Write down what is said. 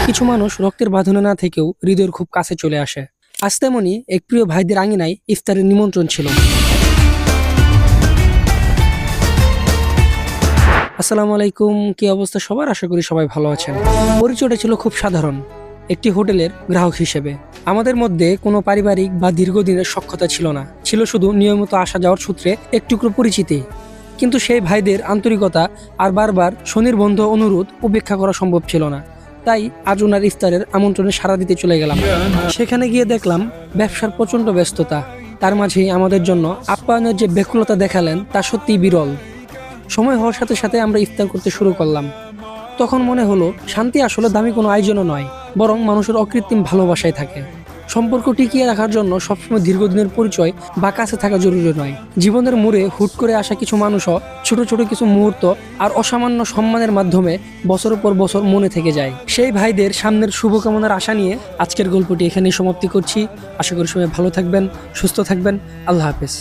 কিছু মানুষ রক্তের বাঁধনে না থেকেও হৃদয়ের খুব কাছে চলে আসে। আজ তেমনি এক প্রিয় ভাইদের আঙিনায় ইফতারের নিমন্ত্রণ ছিল। আসসালামু আলাইকুম, কি অবস্থা সবার? আশা করি সবাই ভালো আছেন। পরিচয়টা ছিল খুব সাধারণ, একটি হোটেলের গ্রাহক হিসেবে। আমাদের মধ্যে কোনো পারিবারিক বা দীর্ঘদিনের সখ্যতা ছিল না, ছিল শুধু নিয়মিত আসা যাওয়ার সূত্রে এক টুকরো পরিচিতি। কিন্তু সেই ভাইদের আন্তরিকতা আর বারবার স্বনির্বন্ধ অনুরোধ উপেক্ষা করা সম্ভব ছিল না। তাই আজ ওনার ইফতারের আমন্ত্রণে সাড়া দিতে চলে গেলাম। সেখানে গিয়ে দেখলাম ব্যবসার প্রচণ্ড ব্যস্ততা, তার মাঝেই আমাদের জন্য আপ্যায়নের যে ব্যাকুলতা দেখালেন তা সত্যিই বিরল। সময় হওয়ার সাথে সাথে আমরা ইফতার করতে শুরু করলাম। তখন মনে হলো শান্তি আসলে দামি কোনো আয়োজনও নয়, বরং মানুষের অকৃত্রিম ভালোবাসায় থাকে। সম্পর্ক টিকিয়ে রাখার জন্য সবসময় দীর্ঘদিনের পরিচয় বা কাছে থাকা জরুরি নয়। জীবনের মোড়ে হুট করে আসা কিছু মানুষও ছোট ছোট কিছু মুহূর্ত আর অসামান্য সম্মানের মাধ্যমে বছরের পর বছর মনে থেকে যায়। সেই ভাইদের সামনের শুভকামনার আশা নিয়ে আজকের গল্পটি এখানেই সমাপ্তি করছি। আশা করি সবাই ভালো থাকবেন, সুস্থ থাকবেন। আল্লাহ হাফেজ।